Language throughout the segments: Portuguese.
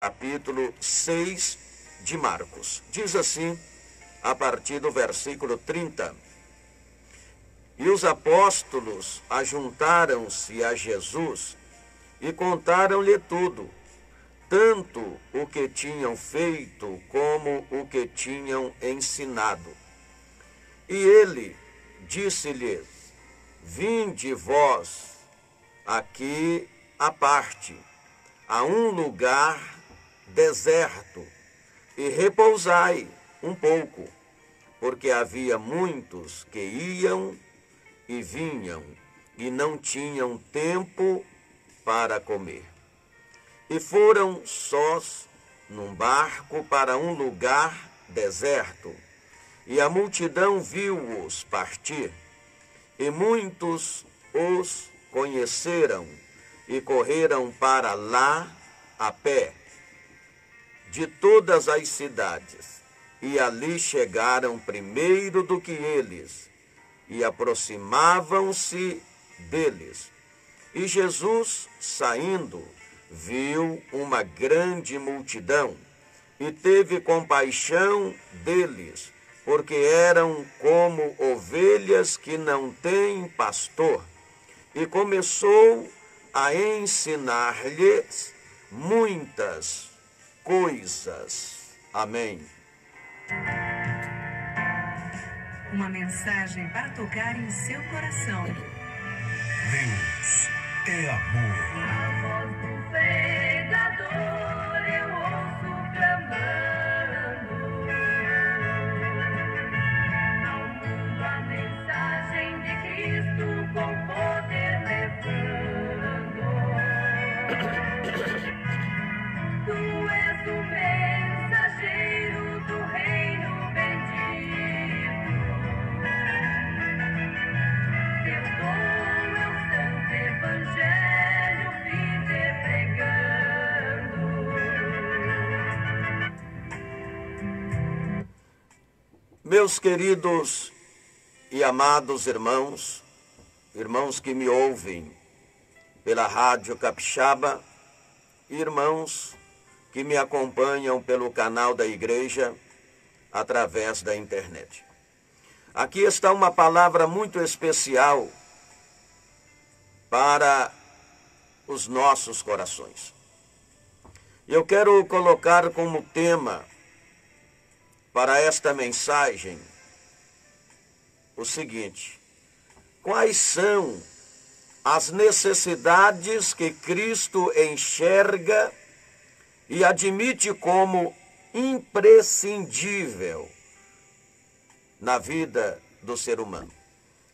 capítulo 6 de Marcos. Diz assim, a partir do versículo 30. E os apóstolos ajuntaram-se a Jesus e contaram-lhe tudo, tanto o que tinham feito como o que tinham ensinado. E ele disse-lhes: Vinde vós aqui à parte, a um lugar deserto, e repousai um pouco, porque havia muitos que iam e vinham, e não tinham tempo para comer. E foram sós num barco para um lugar deserto, e a multidão viu-os partir, e muitos os conheceram, e correram para lá a pé, de todas as cidades, e ali chegaram primeiro do que eles, e aproximavam-se deles. E Jesus, saindo, viu uma grande multidão, e teve compaixão deles, porque eram como ovelhas que não têm pastor, e começou a ensinar-lhes muitas coisas. Amém. Uma mensagem para tocar em seu coração. Deus é amor. A voz do pregador eu ouço clamando. Ao mundo a mensagem de Cristo com poder levando. Tu és o mensageiro do reino bendito. Teu dom é o santo evangelho viver pregando. Meus queridos e amados irmãos, irmãos que me ouvem pela Rádio Capixaba, irmãos que me acompanham pelo canal da igreja através da internet. Aqui está uma palavra muito especial para os nossos corações. Eu quero colocar como tema para esta mensagem o seguinte: quais são as necessidades que Cristo enxerga e admite como imprescindível na vida do ser humano?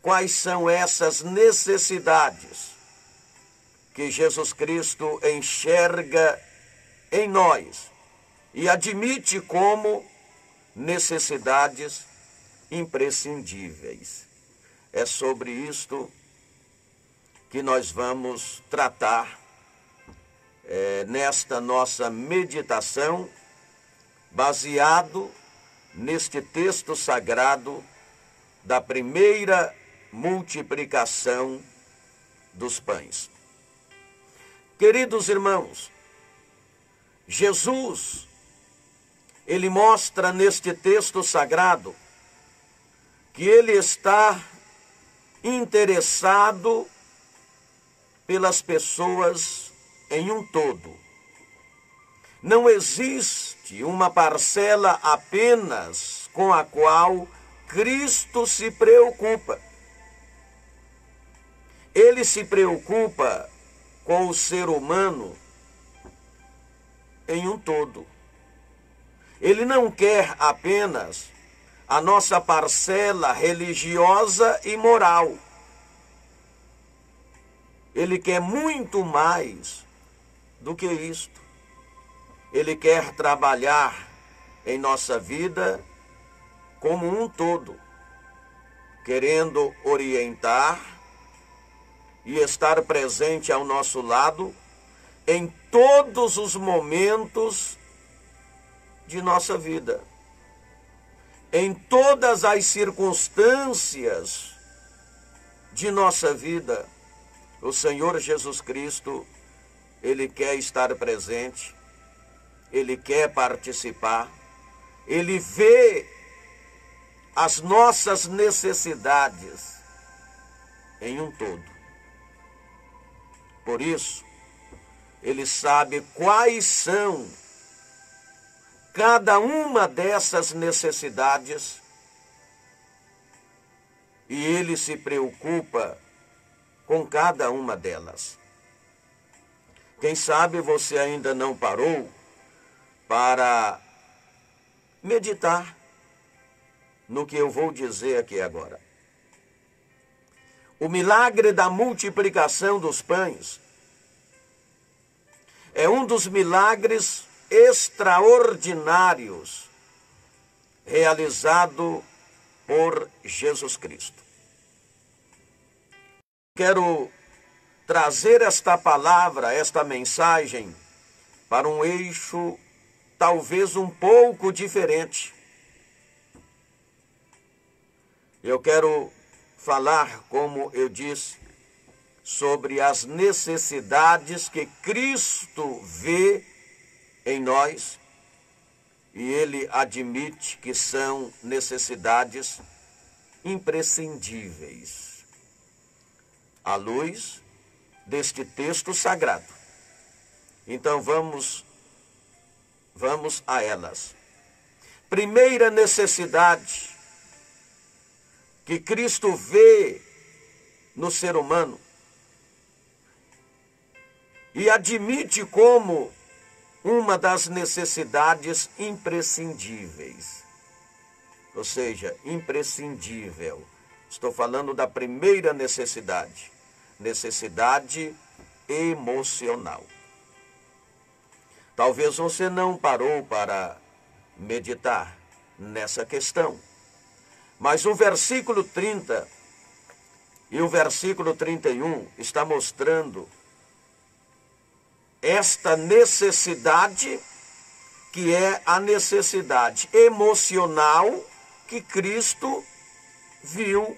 Quais são essas necessidades que Jesus Cristo enxerga em nós e admite como necessidades imprescindíveis? É sobre isto que nós vamos tratar nesta nossa meditação, baseado neste texto sagrado da primeira multiplicação dos pães. Queridos irmãos, Jesus, ele mostra neste texto sagrado que ele está interessado pelas pessoas em um todo. Não existe uma parcela apenas com a qual Cristo se preocupa. Ele se preocupa com o ser humano em um todo. Ele não quer apenas a nossa parcela religiosa e moral. Ele quer muito mais do que isto. Ele quer trabalhar em nossa vida como um todo, querendo orientar e estar presente ao nosso lado em todos os momentos de nossa vida, em todas as circunstâncias de nossa vida. O Senhor Jesus Cristo, ele quer estar presente ele quer participar, ele vê as nossas necessidades em um todo. Por isso, ele sabe quais são cada uma dessas necessidades e ele se preocupa com cada uma delas. Quem sabe você ainda não parou para meditar no que eu vou dizer aqui agora. O milagre da multiplicação dos pães é um dos milagres extraordinários realizado por Jesus Cristo. Quero trazer esta palavra, esta mensagem, para um eixo talvez um pouco diferente. Eu quero falar, como eu disse, sobre as necessidades que Cristo vê em nós e ele admite que são necessidades imprescindíveis, à luz deste texto sagrado. Então vamos a elas. Primeira necessidade que Cristo vê no ser humano e admite como uma das necessidades imprescindíveis. Ou seja, imprescindível. Estou falando da primeira necessidade. Necessidade emocional. Talvez você não parou para meditar nessa questão. Mas o versículo 30 e o versículo 31 está mostrando esta necessidade, que é a necessidade emocional que Cristo viu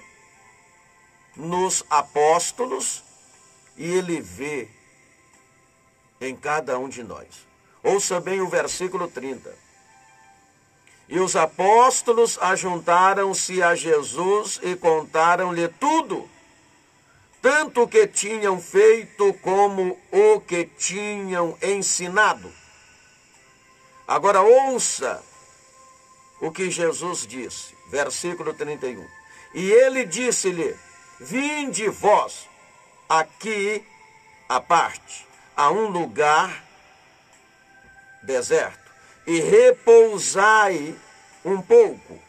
nos apóstolos e ele vê em cada um de nós. Ouça bem o versículo 30. E os apóstolos ajuntaram-se a Jesus e contaram-lhe tudo, tanto o que tinham feito como o que tinham ensinado. Agora ouça o que Jesus disse, versículo 31. E ele disse-lhe: vinde vós aqui à parte, a um lugar deserto, e repousai um pouco.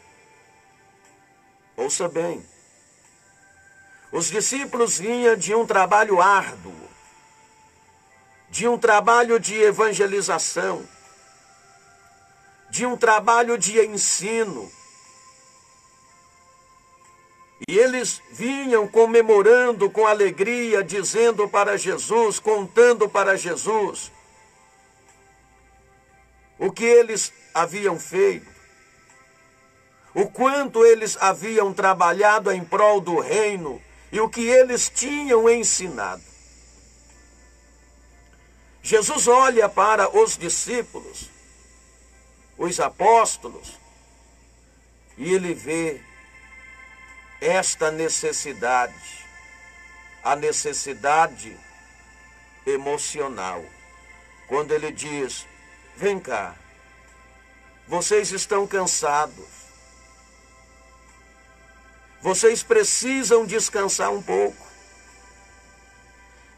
Ouça bem. Os discípulos vinham de um trabalho árduo, de um trabalho de evangelização, de um trabalho de ensino. E eles vinham comemorando com alegria, dizendo para Jesus, contando para Jesus o que eles haviam feito, o quanto eles haviam trabalhado em prol do reino e o que eles tinham ensinado. Jesus olha para os discípulos, os apóstolos, e ele vê esta necessidade, a necessidade emocional. Quando ele diz: vem cá, vocês estão cansados, vocês precisam descansar um pouco,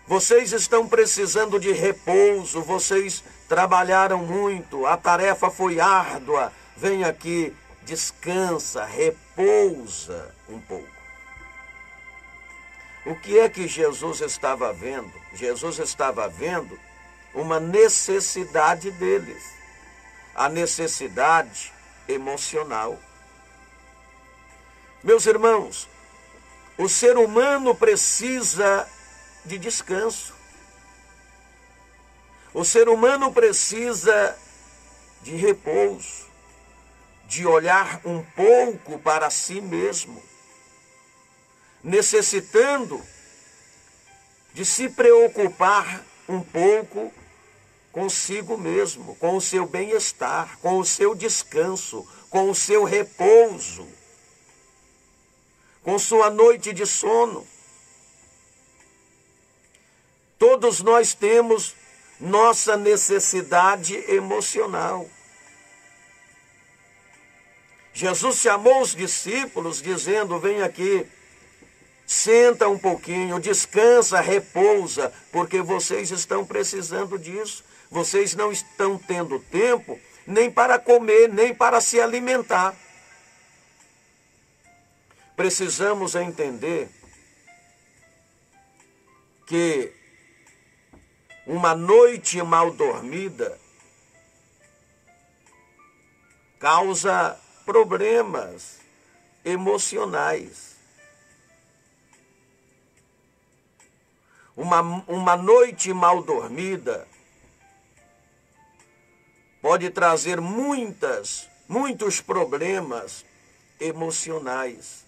vocês estão precisando de repouso, vocês trabalharam muito, a tarefa foi árdua, vem aqui, descansa, repousa um pouco. O que é que Jesus estava vendo? Jesus estava vendo uma necessidade deles, a necessidade emocional. Meus irmãos, o ser humano precisa de descanso. O ser humano precisa de repouso, de olhar um pouco para si mesmo, necessitando de se preocupar um pouco consigo mesmo, com o seu bem-estar, com o seu descanso, com o seu repouso, com sua noite de sono. Todos nós temos nossa necessidade emocional. Jesus chamou os discípulos dizendo: vem aqui, senta um pouquinho, descansa, repousa, porque vocês estão precisando disso. Vocês não estão tendo tempo nem para comer, nem para se alimentar. Precisamos entender que uma noite mal dormida causa problemas emocionais. Uma noite mal dormida pode trazer muitos problemas emocionais.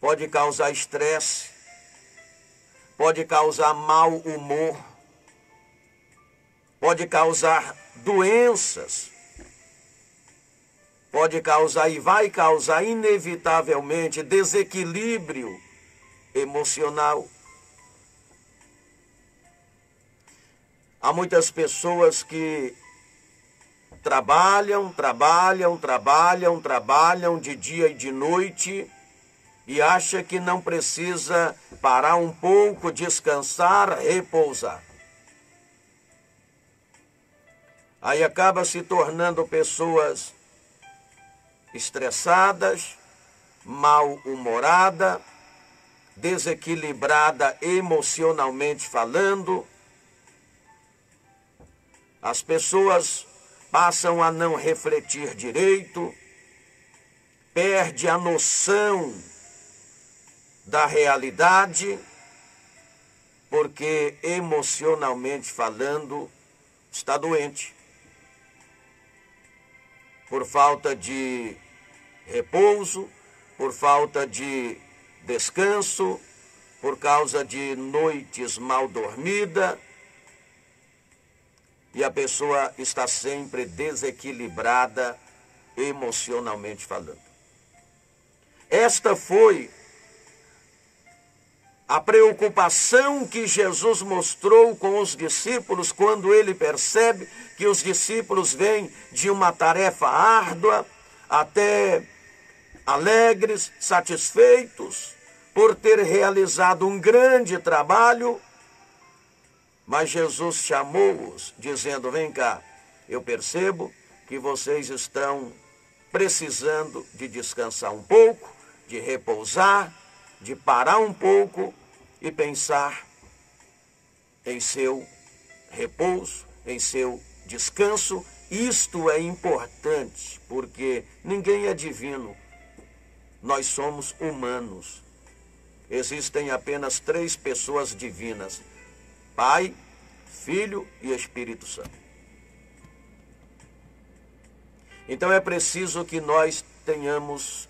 Pode causar estresse, pode causar mau humor, pode causar doenças, pode causar e vai causar inevitavelmente desequilíbrio emocional. Há muitas pessoas que trabalham de dia e de noite e acha que não precisa parar um pouco, descansar, repousar. Aí acaba se tornando pessoas estressadas, mal-humorada, desequilibrada emocionalmente falando. As pessoas passam a não refletir direito, perde a noção da realidade, porque emocionalmente falando está doente. Por falta de repouso, por falta de descanso, por causa de noites mal dormidas, e a pessoa está sempre desequilibrada emocionalmente falando. Esta foi a preocupação que Jesus mostrou com os discípulos quando ele percebe que os discípulos vêm de uma tarefa árdua, até alegres, satisfeitos por ter realizado um grande trabalho. Mas Jesus chamou-os, dizendo: vem cá, eu percebo que vocês estão precisando de descansar um pouco, de repousar, de parar um pouco e pensar em seu repouso, em seu descanso. Isto é importante, porque ninguém é divino, nós somos humanos. Existem apenas 3 pessoas divinas: Pai, Filho e Espírito Santo. Então é preciso que nós tenhamos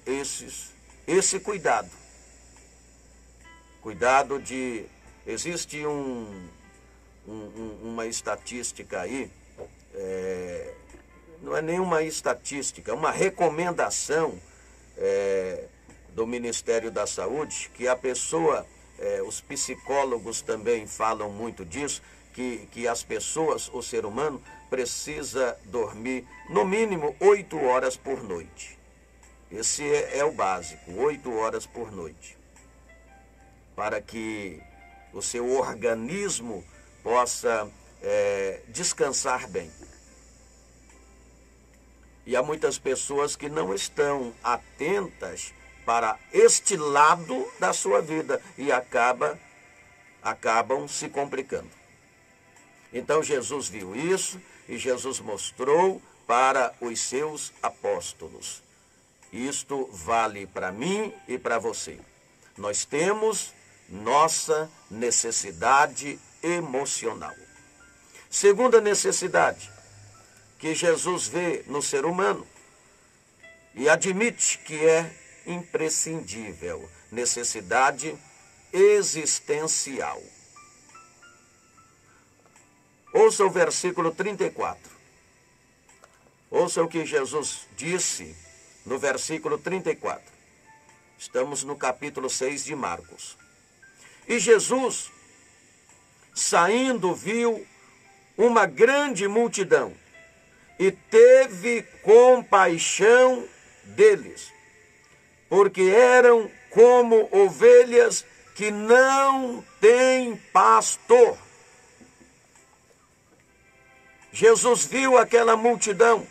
esse cuidado. Cuidado de... Existe uma estatística aí, não é nenhuma estatística, é uma recomendação do Ministério da Saúde, que a pessoa... os psicólogos também falam muito disso, que as pessoas, o ser humano, precisa dormir no mínimo 8 horas por noite. Esse é o básico, 8 horas por noite. Para que o seu organismo possa descansar bem. E há muitas pessoas que não estão atentas para este lado da sua vida e acabam se complicando. Então Jesus viu isso e Jesus mostrou para os seus apóstolos. Isto vale para mim e para você. Nós temos nossa necessidade emocional. Segunda necessidade que Jesus vê no ser humano e admite que é imprescindível, necessidade existencial. Ouça o versículo 34. Ouça o que Jesus disse no versículo 34. Estamos no capítulo 6 de Marcos. E Jesus, saindo, viu uma grande multidão e teve compaixão deles, porque eram como ovelhas que não têm pastor. Jesus viu aquela multidão,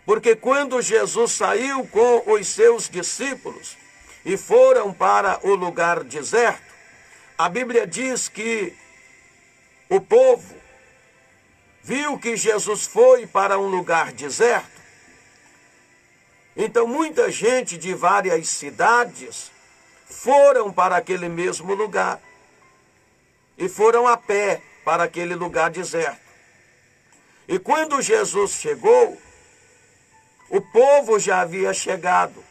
porque quando Jesus saiu com os seus discípulos e foram para o lugar deserto, a Bíblia diz que o povo viu que Jesus foi para um lugar deserto. Então muita gente de várias cidades foram para aquele mesmo lugar e foram a pé para aquele lugar deserto. E quando Jesus chegou, o povo já havia chegado.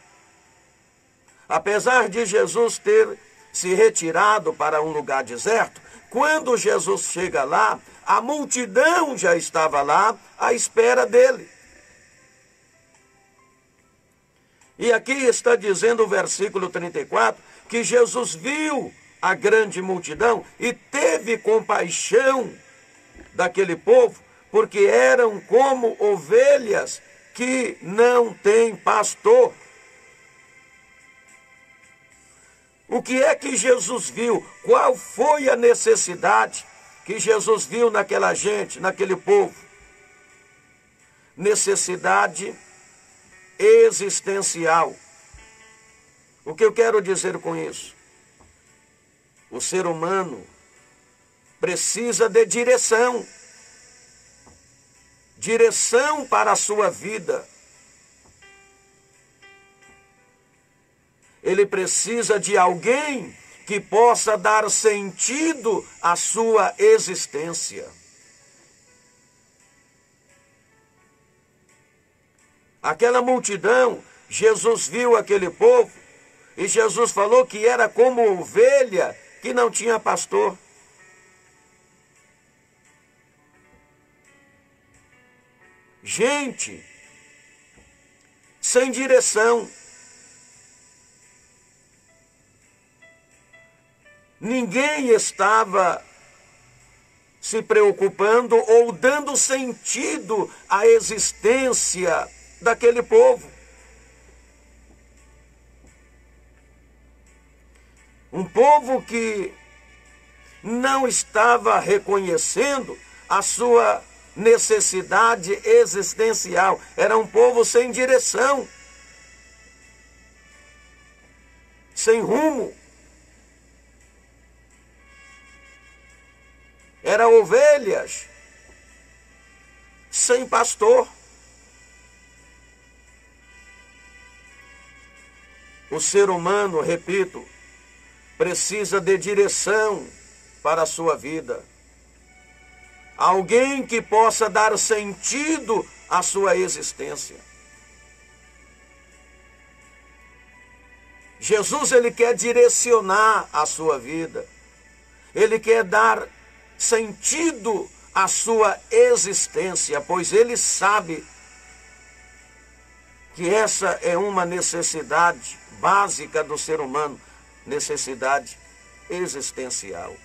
Apesar de Jesus ter se retirado para um lugar deserto, quando Jesus chega lá, a multidão já estava lá à espera dele. E aqui está dizendo o versículo 34, que Jesus viu a grande multidão e teve compaixão daquele povo, porque eram como ovelhas que não têm pastor. O que é que Jesus viu? Qual foi a necessidade que Jesus viu naquela gente, naquele povo? Necessidade existencial. O que eu quero dizer com isso? O ser humano precisa de direção. Direção para a sua vida. Ele precisa de alguém que possa dar sentido à sua existência. Aquela multidão, Jesus viu aquele povo e Jesus falou que era como ovelha que não tinha pastor. Gente sem direção. Ninguém estava se preocupando ou dando sentido à existência daquele povo. Um povo que não estava reconhecendo a sua necessidade existencial. Era um povo sem direção, sem rumo. Eram ovelhas sem pastor. O ser humano, repito, precisa de direção para a sua vida. Alguém que possa dar sentido à sua existência. Jesus, ele quer direcionar a sua vida. Ele quer dar sentido à sua existência, pois ele sabe que essa é uma necessidade básica do ser humano, necessidade existencial.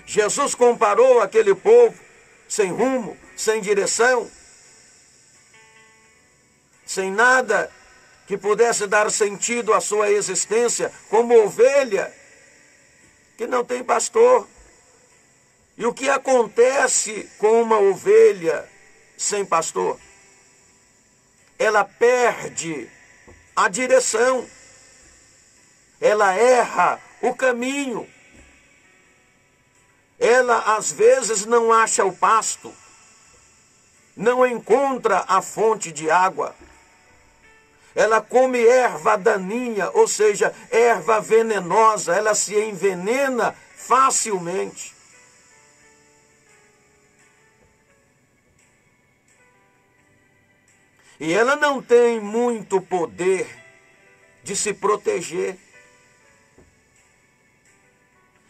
Jesus comparou aquele povo sem rumo, sem direção, sem nada que pudesse dar sentido à sua existência, como ovelha que não tem pastor. E o que acontece com uma ovelha sem pastor? Ela perde a direção, ela erra o caminho, ela às vezes não acha o pasto, não encontra a fonte de água, ela come erva daninha, ou seja, erva venenosa, ela se envenena facilmente. E ela não tem muito poder de se proteger.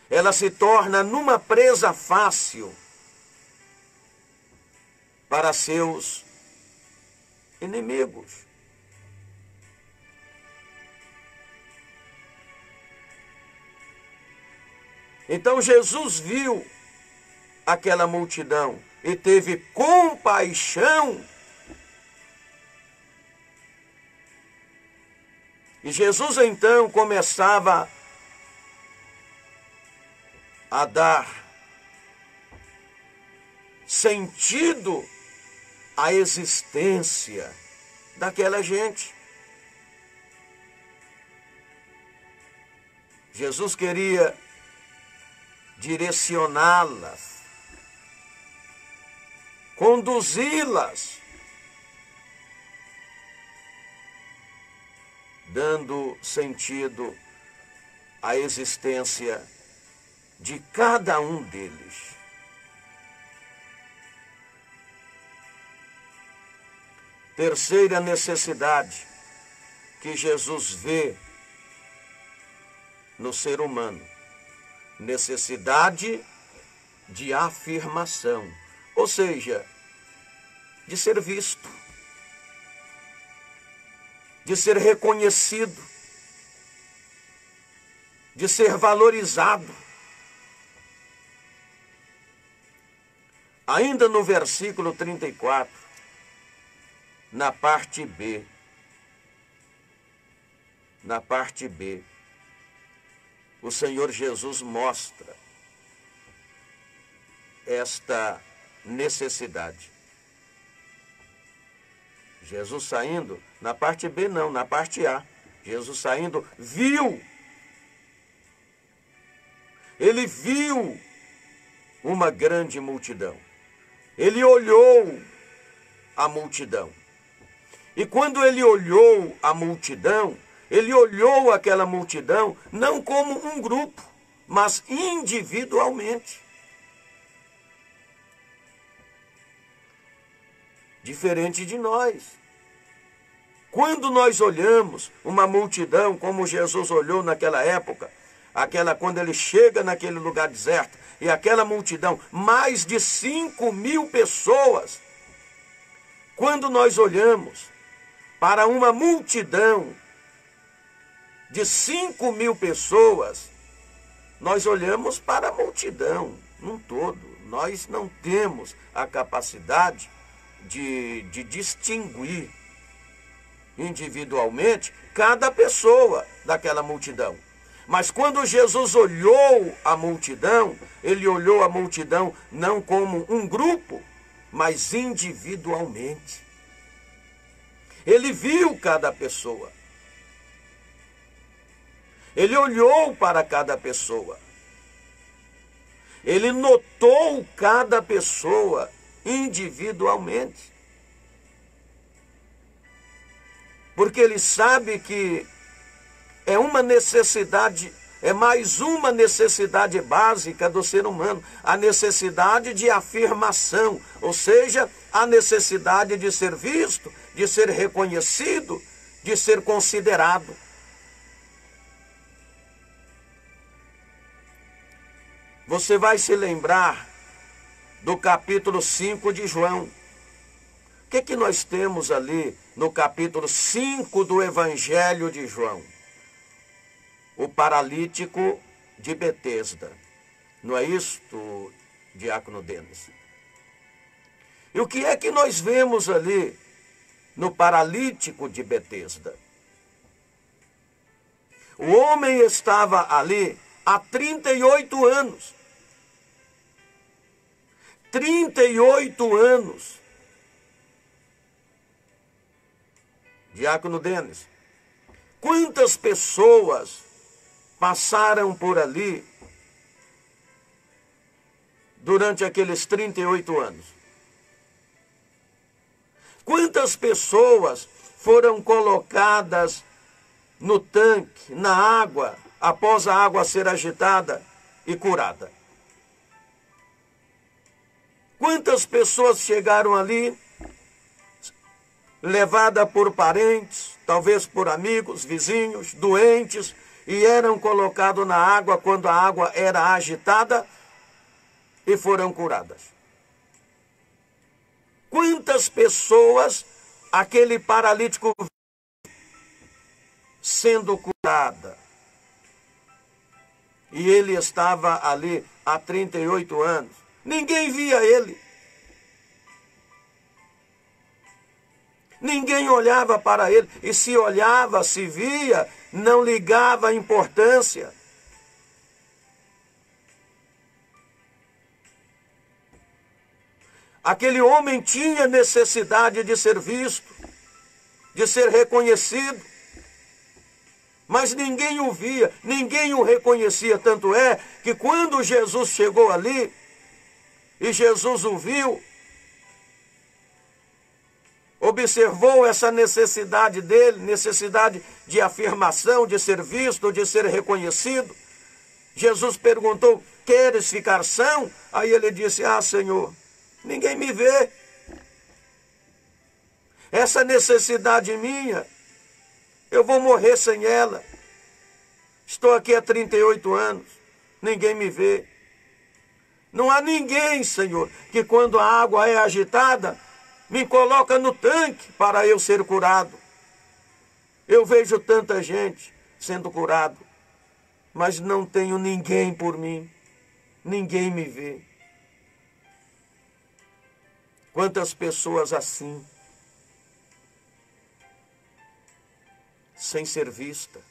ela se torna numa presa fácil para seus inimigos. Então Jesus viu aquela multidão e teve compaixão. E Jesus então começava a dar sentido à existência daquela gente. Jesus queria direcioná-las, conduzi-las, dando sentido à existência de cada um deles. Terceira necessidade que Jesus vê no ser humano: necessidade de afirmação, ou seja, de ser visto, de ser reconhecido, de ser valorizado. Ainda no versículo 34, na parte B, o Senhor Jesus mostra esta necessidade. Jesus saindo, na parte B não, na parte A. Jesus saindo, viu. Ele viu uma grande multidão. Ele olhou a multidão. E quando ele olhou a multidão, ele olhou aquela multidão não como um grupo, mas individualmente. Diferente de nós. Quando nós olhamos uma multidão como Jesus olhou naquela época, quando ele chega naquele lugar deserto, e aquela multidão, mais de 5.000 pessoas, quando nós olhamos para uma multidão de 5.000 pessoas, nós olhamos para a multidão num todo. Nós não temos a capacidade de distinguir individualmente cada pessoa daquela multidão. Mas quando Jesus olhou a multidão, ele olhou a multidão não como um grupo, mas individualmente. Ele viu cada pessoa. Ele olhou para cada pessoa. Ele notou cada pessoa individualmente. Porque ele sabe que é uma necessidade, é mais uma necessidade básica do ser humano, a necessidade de afirmação, ou seja, a necessidade de ser visto, de ser reconhecido, de ser considerado. Você vai se lembrar do capítulo 5 de João. O que nós temos ali no capítulo 5 do Evangelho de João? O paralítico de Betesda. Não é isto, diácono Denis? E o que é que nós vemos ali no paralítico de Betesda? O homem estava ali há 38 anos. 38 anos. Diácono Denis, quantas pessoas passaram por ali durante aqueles 38 anos? Quantas pessoas foram colocadas no tanque, na água, após a água ser agitada e curada? Quantas pessoas chegaram ali, levada por parentes, talvez por amigos, vizinhos, doentes, e eram colocados na água quando a água era agitada e foram curadas. Quantas pessoas aquele paralítico sendo curada? E ele estava ali há 38 anos. Ninguém via ele. Ninguém olhava para ele. E se olhava, se via, não ligava a importância. Aquele homem tinha necessidade de ser visto, de ser reconhecido. Mas ninguém o via, ninguém o reconhecia. Tanto é que quando Jesus chegou ali, e Jesus o viu, observou essa necessidade dele, necessidade de afirmação, de ser visto, de ser reconhecido. Jesus perguntou: queres ficar são? Aí ele disse: ah, Senhor, ninguém me vê. Essa necessidade minha, eu vou morrer sem ela. Estou aqui há 38 anos, ninguém me vê. Não há ninguém, Senhor, que quando a água é agitada, me coloca no tanque para eu ser curado. Eu vejo tanta gente sendo curado, mas não tenho ninguém por mim. Ninguém me vê. Quantas pessoas assim, sem ser vista,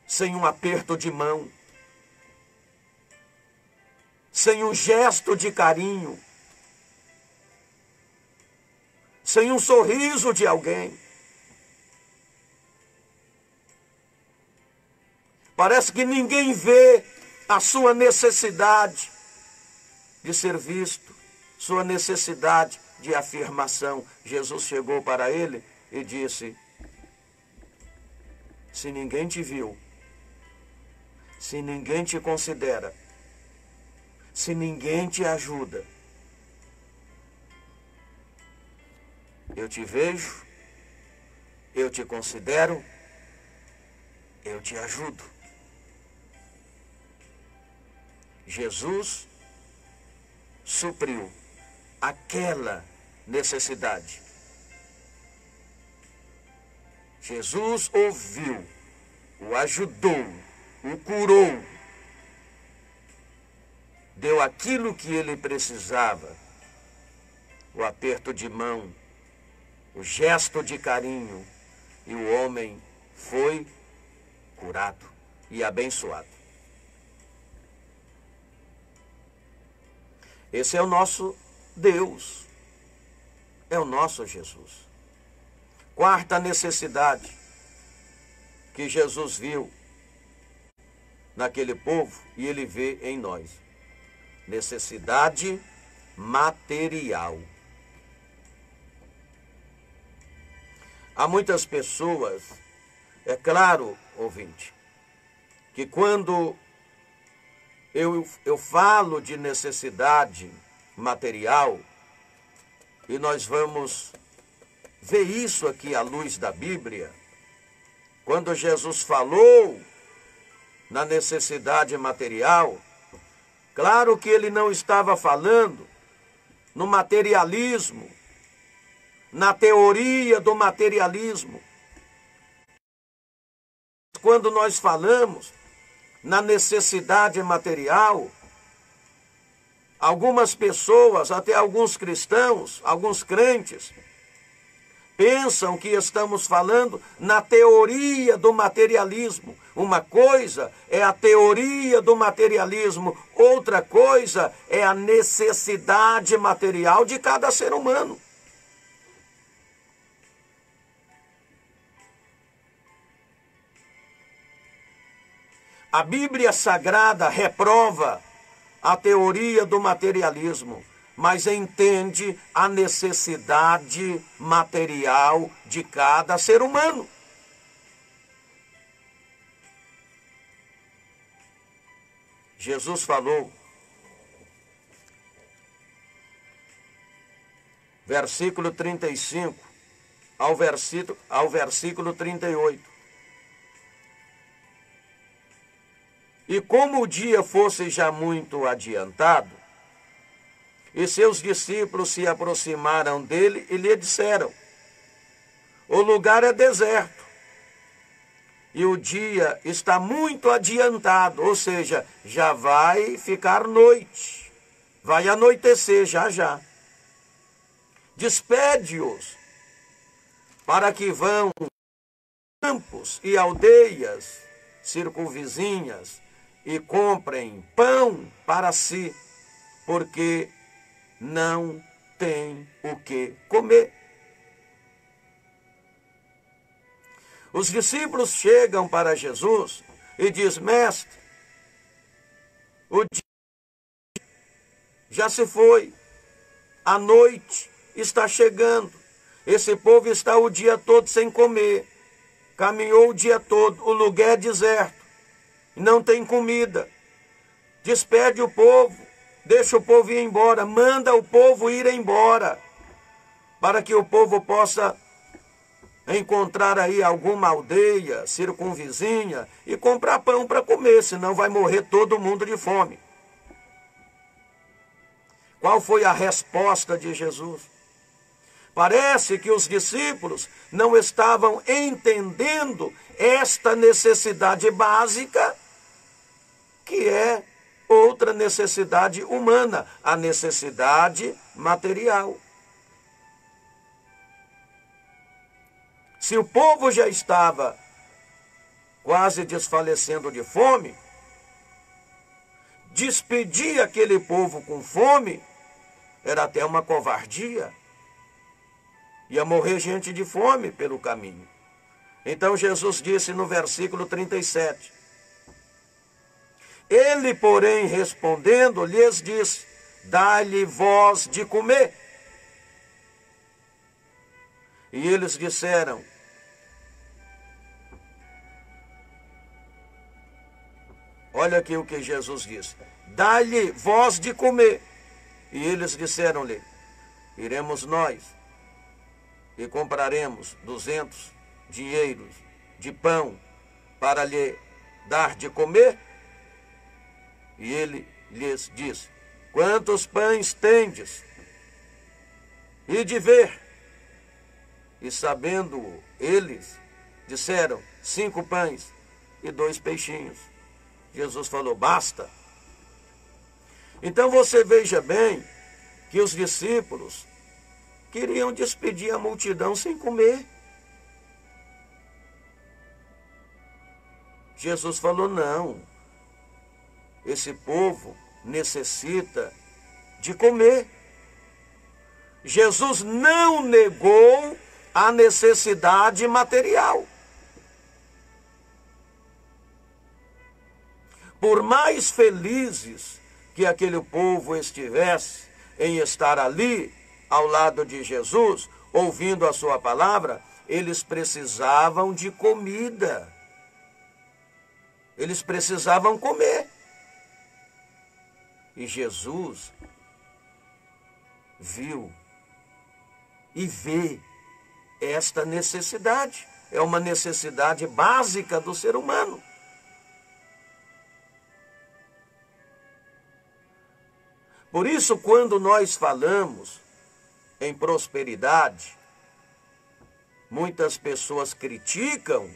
sem um aperto de mão, sem um gesto de carinho, sem um sorriso de alguém. Parece que ninguém vê a sua necessidade de ser visto, sua necessidade de afirmação. Jesus chegou para ele e disse: se ninguém te viu, se ninguém te considera, se ninguém te ajuda, eu te vejo, eu te considero, eu te ajudo. Jesus supriu aquela necessidade. Jesus ouviu, o ajudou, o curou, deu aquilo que ele precisava, o aperto de mão, o gesto de carinho, e o homem foi curado e abençoado. Esse é o nosso Deus, é o nosso Jesus. Quarta necessidade que Jesus viu naquele povo e ele vê em nós: necessidade material. Há muitas pessoas, é claro, ouvinte, que quando eu falo de necessidade material, e nós vamos ver isso aqui à luz da Bíblia, quando Jesus falou na necessidade material, claro que ele não estava falando no materialismo, na teoria do materialismo. Quando nós falamos na necessidade material, algumas pessoas, até alguns cristãos, alguns crentes, pensam que estamos falando na teoria do materialismo. Uma coisa é a teoria do materialismo, outra coisa é a necessidade material de cada ser humano. A Bíblia Sagrada reprova a teoria do materialismo, mas entende a necessidade material de cada ser humano. Jesus falou, versículo 35 ao versículo 38. E como o dia fosse já muito adiantado, e seus discípulos se aproximaram dele e lhe disseram: o lugar é deserto, e o dia está muito adiantado, ou seja, já vai ficar noite, vai anoitecer já já. Despede-os, para que vão aos campos e aldeias circunvizinhas e comprem pão para si, porque não tem o que comer. Os discípulos chegam para Jesus e diz: mestre, o dia já se foi, a noite está chegando, esse povo está o dia todo sem comer, caminhou o dia todo, o lugar é deserto, não tem comida, despede o povo, deixa o povo ir embora, manda o povo ir embora, para que o povo possa encontrar aí alguma aldeia circunvizinha e comprar pão para comer, senão vai morrer todo mundo de fome. Qual foi a resposta de Jesus? Parece que os discípulos não estavam entendendo esta necessidade básica, que é outra necessidade humana, a necessidade material. Se o povo já estava quase desfalecendo de fome, despedir aquele povo com fome era até uma covardia. Ia morrer gente de fome pelo caminho. Então Jesus disse no versículo 37, ele, porém, respondendo, lhes disse: dai-lhe vós de comer. E eles disseram: olha aqui o que Jesus disse: dai-lhe vós de comer. E eles disseram-lhe: iremos nós e compraremos 200 dinheiros de pão para lhe dar de comer? E ele lhes disse: quantos pães tendes? E de ver. E sabendo eles, disseram: 5 pães e 2 peixinhos. Jesus falou: basta. Então você veja bem que os discípulos queriam despedir a multidão sem comer. Jesus falou: não, esse povo necessita de comer. Jesus não negou a necessidade material. Por mais felizes que aquele povo estivesse em estar ali, ao lado de Jesus, ouvindo a sua palavra, eles precisavam de comida. Eles precisavam comer. E Jesus viu e vê esta necessidade. É uma necessidade básica do ser humano. Por isso, quando nós falamos em prosperidade, muitas pessoas criticam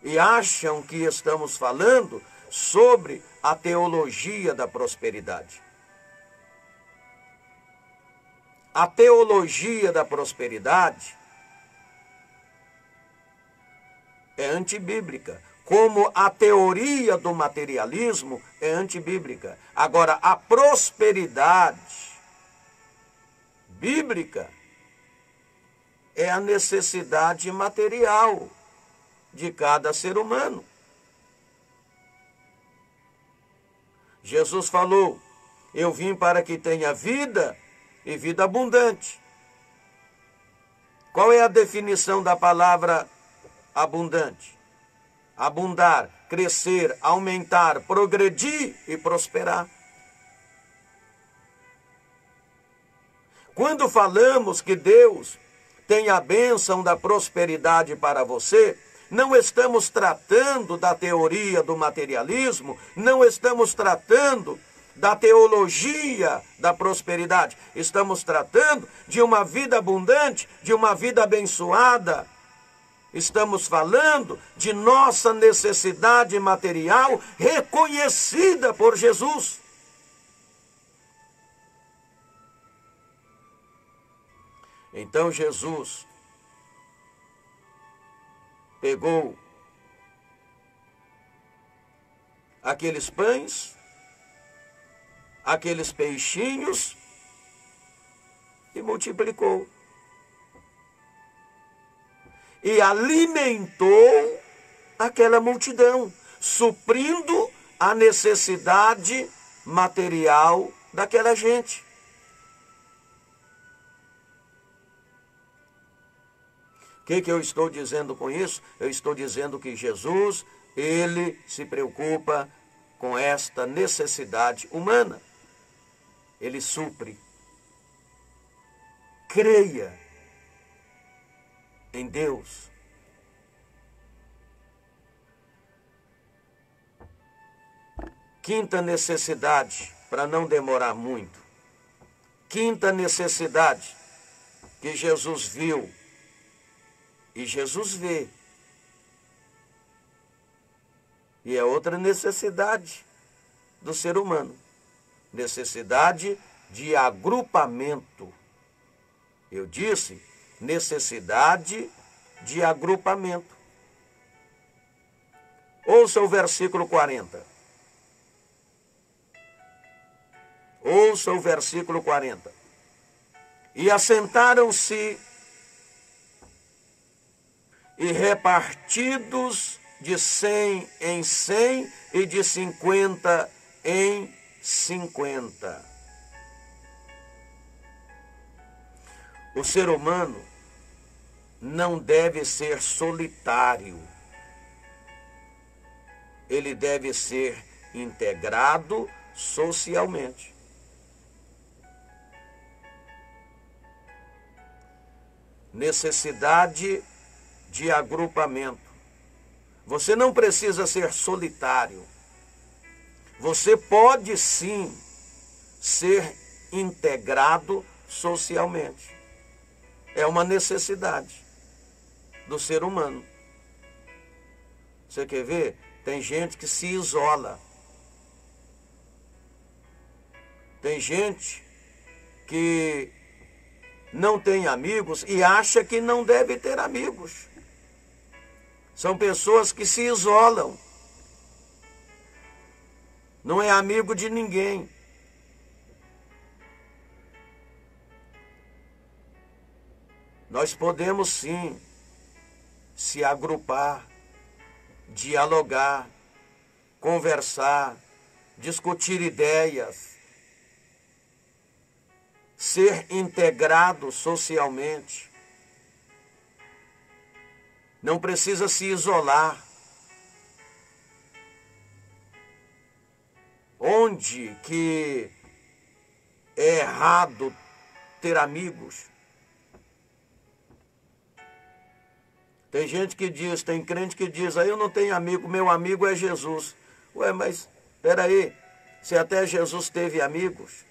e acham que estamos falando sobre a teologia da prosperidade. A teologia da prosperidade é antibíblica, como a teoria do materialismo é antibíblica. Agora, a prosperidade bíblica é a necessidade material de cada ser humano. Jesus falou: eu vim para que tenha vida e vida abundante. Qual é a definição da palavra abundante? Abundar, crescer, aumentar, progredir e prosperar. Quando falamos que Deus tem a bênção da prosperidade para você, não estamos tratando da teoria do materialismo, não estamos tratando da teologia da prosperidade. Estamos tratando de uma vida abundante, de uma vida abençoada. Estamos falando de nossa necessidade material reconhecida por Jesus. Então Jesus pegou aqueles pães, aqueles peixinhos e multiplicou. E alimentou aquela multidão, suprindo a necessidade material daquela gente. O que eu estou dizendo com isso? Eu estou dizendo que Jesus, ele se preocupa com esta necessidade humana. Ele supre. Creia em Deus. Quinta necessidade, para não demorar muito. Quinta necessidade que Jesus viu e Jesus vê. E é outra necessidade do ser humano. Necessidade de agrupamento. Eu disse necessidade de agrupamento. Ouça o versículo 40. Ouça o versículo 40. E assentaram-se e repartidos de 100 em 100 e de 50 em 50. O ser humano não deve ser solitário. Ele deve ser integrado socialmente. Necessidade de agrupamento. Você não precisa ser solitário. Você pode sim ser integrado socialmente. É uma necessidade do ser humano. Você quer ver? Tem gente que se isola. Tem gente que não tem amigos e acha que não deve ter amigos. São pessoas que se isolam. Não é amigo de ninguém. Nós podemos sim se agrupar, dialogar, conversar, discutir ideias, ser integrado socialmente. Não precisa se isolar. Onde que é errado ter amigos? Tem gente que diz, tem crente que diz, aí eu não tenho amigo, meu amigo é Jesus. Ué, mas espera aí, se até Jesus teve amigos.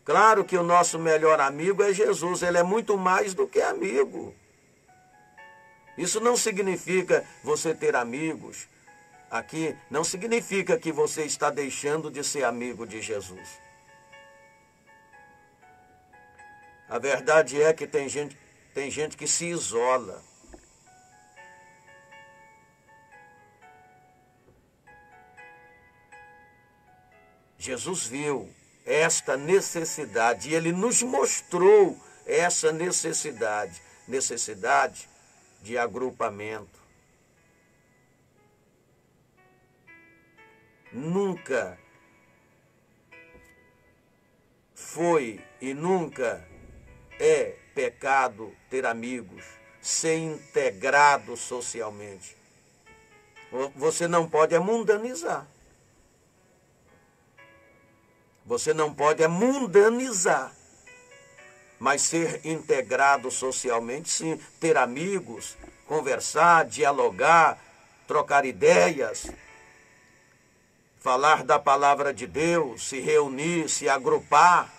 Claro que o nosso melhor amigo é Jesus, ele é muito mais do que amigo. Isso não significa você ter amigos. Aqui não significa que você está deixando de ser amigo de Jesus. A verdade é que tem gente que se isola. Jesus viu esta necessidade e ele nos mostrou essa necessidade de agrupamento. Nunca foi e nunca é pecado ter amigos, ser integrado socialmente. Você não pode mundanizar. Você não pode mundanizar. Mas ser integrado socialmente, sim, ter amigos, conversar, dialogar, trocar ideias, falar da palavra de Deus, se reunir, se agrupar.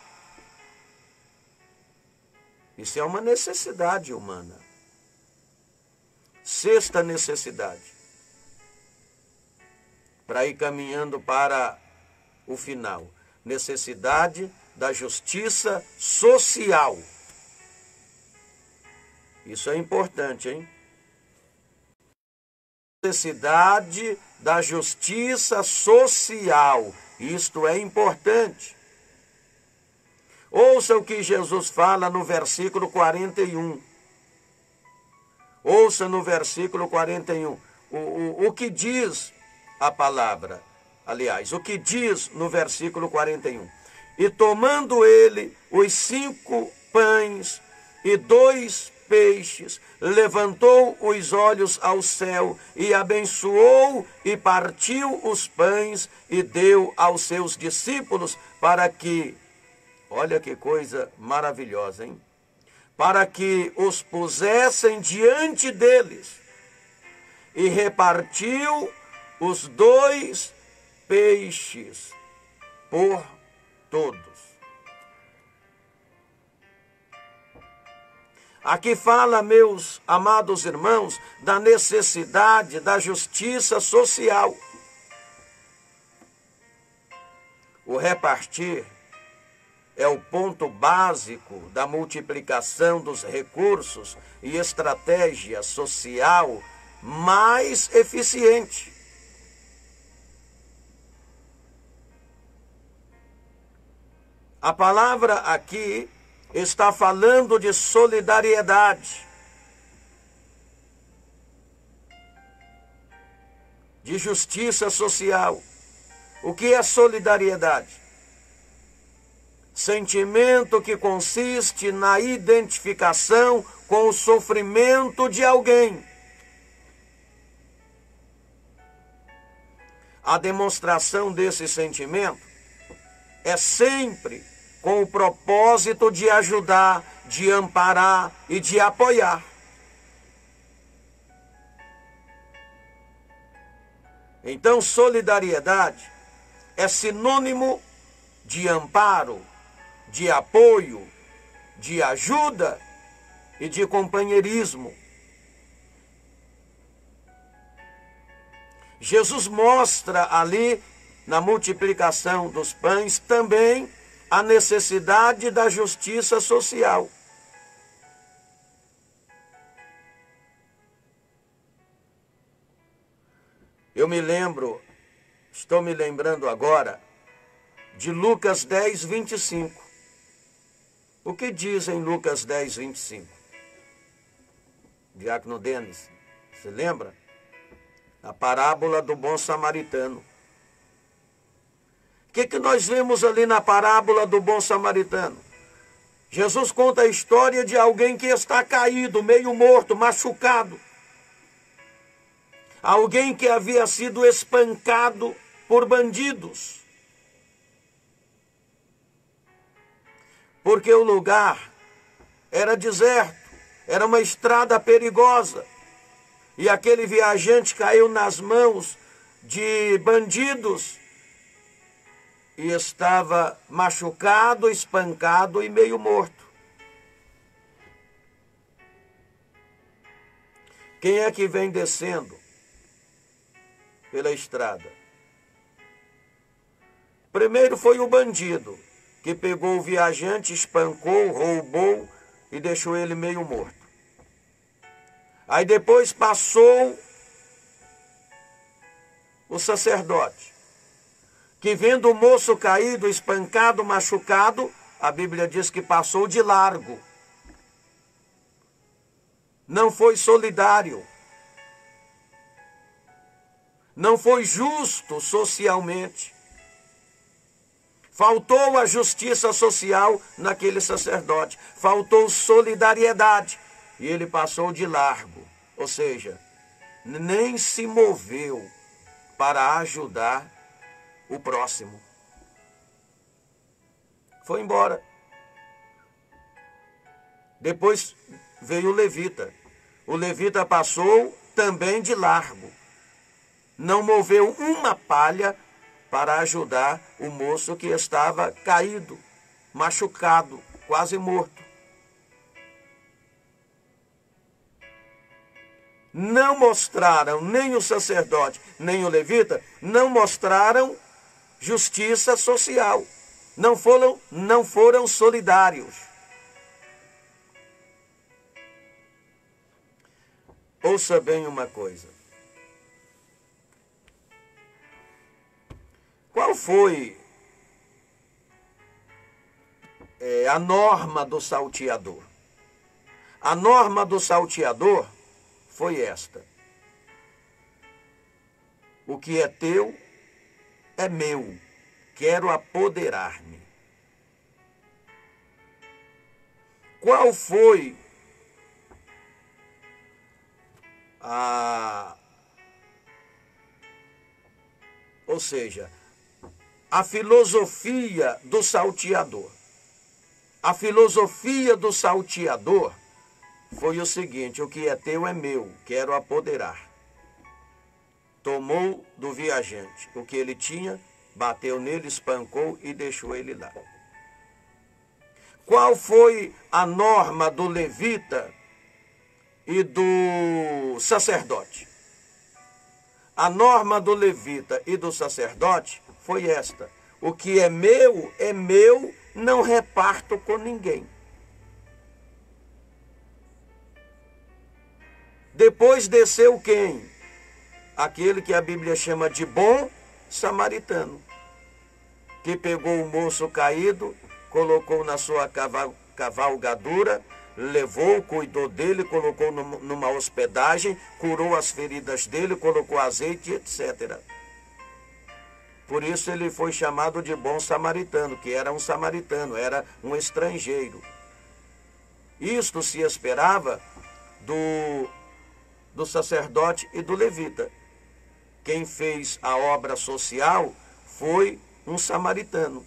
Isso é uma necessidade humana. Sexta necessidade, para ir caminhando para o final. Necessidade da justiça social. Isso é importante, hein? Necessidade da justiça social. Isto é importante. Ouça o que Jesus fala no versículo 41. Ouça no versículo 41. O que diz a palavra? Aliás, o que diz no versículo 41? E tomando ele os 5 pães e 2 peixes, levantou os olhos ao céu e abençoou e partiu os pães e deu aos seus discípulos para que, olha que coisa maravilhosa, hein? Para que os pusessem diante deles. E repartiu os 2 peixes por todos. Aqui fala, meus amados irmãos, da necessidade da justiça social. O repartir é o ponto básico da multiplicação dos recursos e estratégia social mais eficiente. A palavra aqui está falando de solidariedade, de justiça social. O que é solidariedade? Sentimento que consiste na identificação com o sofrimento de alguém. A demonstração desse sentimento é sempre com o propósito de ajudar, de amparar e de apoiar. Então, solidariedade é sinônimo de amparo, de apoio, de ajuda e de companheirismo. Jesus mostra ali, na multiplicação dos pães, também a necessidade da justiça social. Estou me lembrando agora de Lucas 10, 25. O que diz em Lucas 10, 25? Diácono Denis, você lembra? A parábola do bom samaritano. O que nós vemos ali na parábola do bom samaritano? Jesus conta a história de alguém que está caído, meio morto, machucado. Alguém que havia sido espancado por bandidos. Porque o lugar era deserto, era uma estrada perigosa. E aquele viajante caiu nas mãos de bandidos e estava machucado, espancado e meio morto. Quem é que vem descendo pela estrada? Primeiro foi o bandido, que pegou o viajante, espancou, roubou e deixou ele meio morto. Aí depois passou o sacerdote, que vendo o moço caído, espancado, machucado, a Bíblia diz que passou de largo. Não foi solidário. Não foi justo socialmente. Faltou a justiça social naquele sacerdote. Faltou solidariedade. E ele passou de largo. Ou seja, nem se moveu para ajudar o próximo. Foi embora. Depois veio o levita. O levita passou também de largo. Não moveu uma palha para ajudar o moço que estava caído, machucado, quase morto. Não mostraram, nem o sacerdote, nem o levita, não mostraram justiça social. Não foram solidários. Ouça bem uma coisa. Qual foi a norma do salteador? A norma do salteador foi esta: o que é teu é meu, quero apoderar-me. Qual foi ou seja, a filosofia do salteador? A filosofia do salteador foi o seguinte: o que é teu é meu, quero apoderar. Tomou do viajante o que ele tinha, bateu nele, espancou e deixou ele lá. Qual foi a norma do levita e do sacerdote? A norma do levita e do sacerdote foi esta: o que é meu, não reparto com ninguém. Depois desceu quem? Aquele que a Bíblia chama de bom samaritano, que pegou o moço caído, colocou na sua cavalgadura, levou, cuidou dele, colocou numa hospedagem, curou as feridas dele, colocou azeite, etc. Por isso ele foi chamado de bom samaritano, que era um samaritano, era um estrangeiro. Isto se esperava do sacerdote e do levita. Quem fez a obra social foi um samaritano,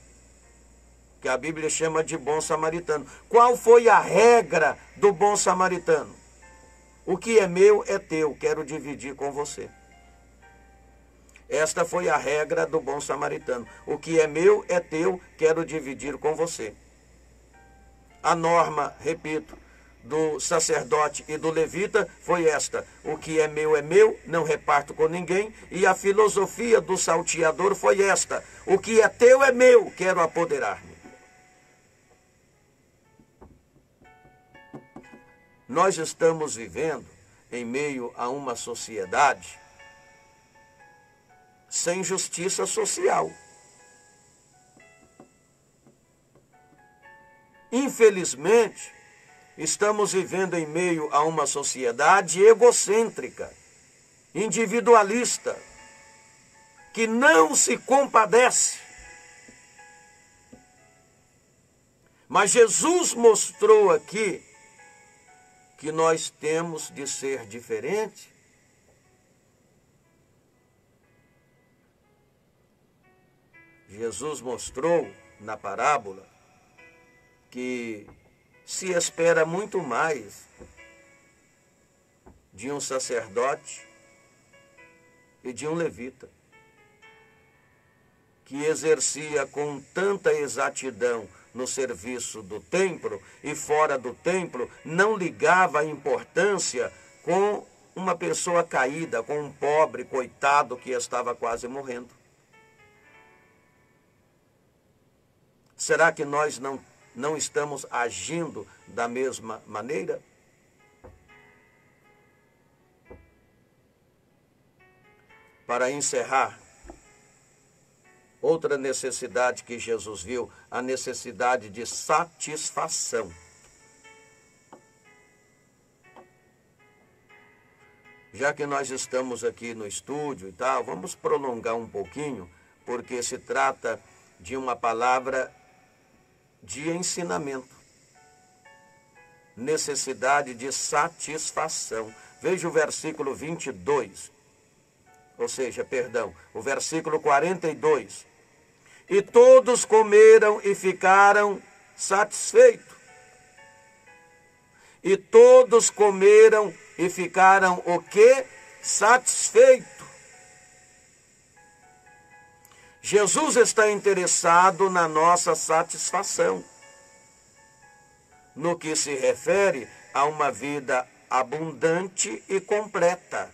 que a Bíblia chama de bom samaritano. Qual foi a regra do bom samaritano? O que é meu é teu, quero dividir com você. Esta foi a regra do bom samaritano. O que é meu é teu, quero dividir com você. A norma, repito, do sacerdote e do levita foi esta: o que é meu, não reparto com ninguém. E a filosofia do salteador foi esta: o que é teu é meu, quero apoderar-me. Nós estamos vivendo em meio a uma sociedade sem justiça social. Infelizmente, estamos vivendo em meio a uma sociedade egocêntrica, individualista, que não se compadece. Mas Jesus mostrou aqui que nós temos de ser diferente. Jesus mostrou na parábola que se espera muito mais de um sacerdote e de um levita, que exercia com tanta exatidão no serviço do templo e fora do templo, não ligava a importância com uma pessoa caída, com um pobre coitado que estava quase morrendo. Será que nós não estamos agindo da mesma maneira? Para encerrar, outra necessidade que Jesus viu, a necessidade de satisfação. Já que nós estamos aqui no estúdio e tal, vamos prolongar um pouquinho, porque se trata de uma palavra de ensinamento. Necessidade de satisfação. Veja o versículo 22. O versículo 42. E todos comeram e ficaram satisfeitos. E todos comeram e ficaram o quê? Satisfeitos. Jesus está interessado na nossa satisfação, no que se refere a uma vida abundante e completa.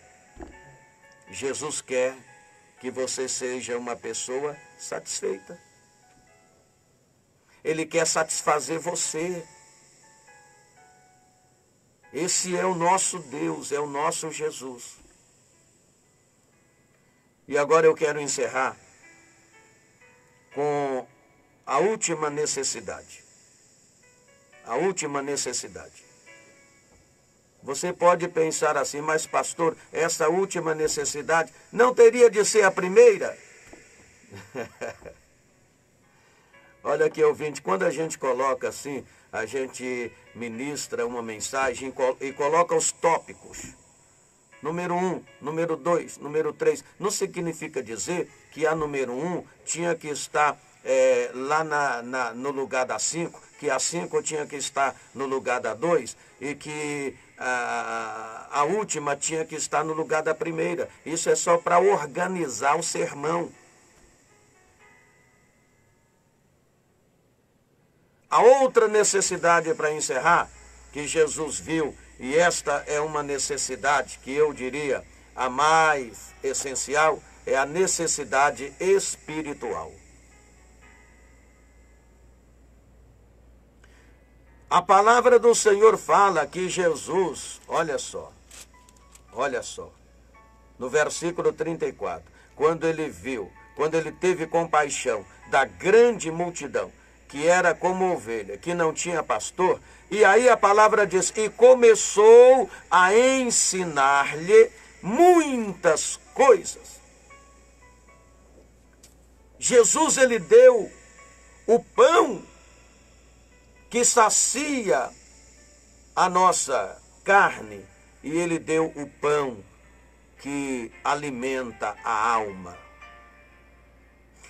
Jesus quer que você seja uma pessoa satisfeita. Ele quer satisfazer você. Esse é o nosso Deus, é o nosso Jesus. E agora eu quero encerrar com a última necessidade. A última necessidade. Você pode pensar assim, mas pastor, essa última necessidade não teria de ser a primeira? Olha aqui, ouvinte, quando a gente coloca assim, a gente ministra uma mensagem e coloca os tópicos. Número 1, número 2, número 3. Não significa dizer que a número 1 tinha que estar lá no lugar da 5, que a 5 tinha que estar no lugar da 2 e que a última tinha que estar no lugar da primeira. Isso é só para organizar o sermão. A outra necessidade para encerrar, que Jesus viu, e esta é uma necessidade que eu diria a mais essencial, é a necessidade espiritual. A palavra do Senhor fala que Jesus, olha só, no versículo 34, quando ele teve compaixão da grande multidão, que era como ovelha, que não tinha pastor, e aí a palavra diz, e começou a ensinar-lhe muitas coisas. Jesus, ele deu o pão que sacia a nossa carne, e ele deu o pão que alimenta a alma,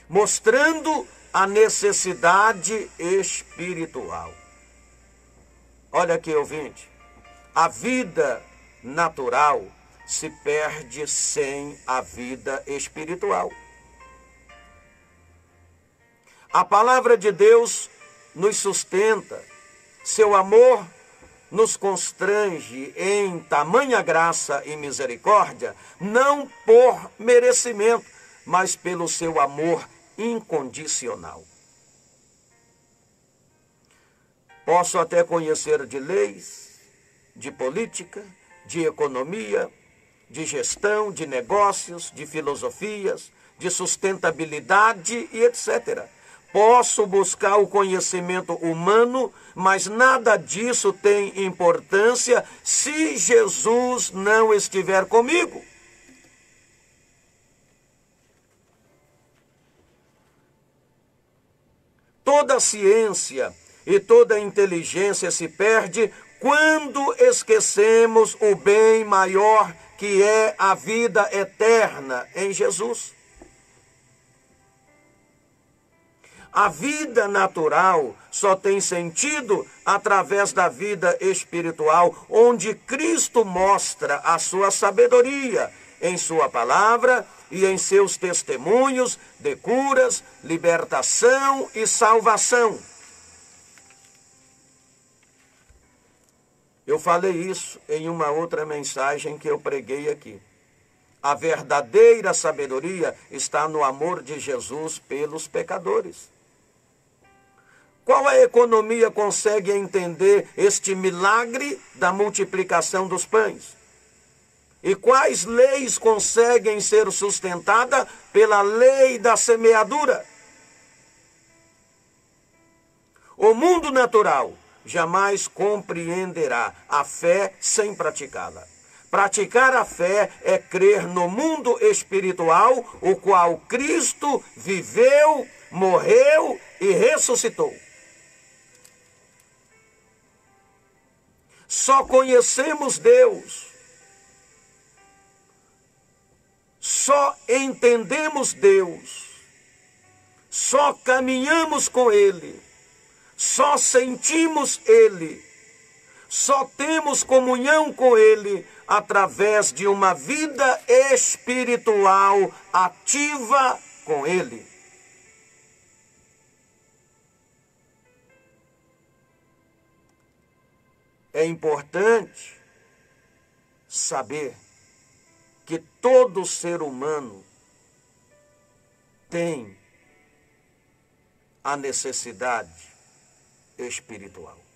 mostrando a necessidade espiritual. Olha aqui, ouvinte, a vida natural se perde sem a vida espiritual. A palavra de Deus nos sustenta, seu amor nos constrange em tamanha graça e misericórdia, não por merecimento, mas pelo seu amor incondicional. Posso até conhecer de leis, de política, de economia, de gestão, de negócios, de filosofias, de sustentabilidade e etc. Posso buscar o conhecimento humano, mas nada disso tem importância se Jesus não estiver comigo. Toda a ciência e toda a inteligência se perde quando esquecemos o bem maior que é a vida eterna em Jesus. A vida natural só tem sentido através da vida espiritual, onde Cristo mostra a sua sabedoria em sua palavra e em seus testemunhos de curas, libertação e salvação. Eu falei isso em uma outra mensagem que eu preguei aqui. A verdadeira sabedoria está no amor de Jesus pelos pecadores. Qual a economia consegue entender este milagre da multiplicação dos pães? E quais leis conseguem ser sustentadas pela lei da semeadura? O mundo natural jamais compreenderá a fé sem praticá-la. Praticar a fé é crer no mundo espiritual, o qual Cristo viveu, morreu e ressuscitou. Só conhecemos Deus, só entendemos Deus, só caminhamos com Ele, só sentimos Ele, Só temos comunhão com Ele através de uma vida espiritual ativa com Ele. É importante saber que todo ser humano tem a necessidade espiritual.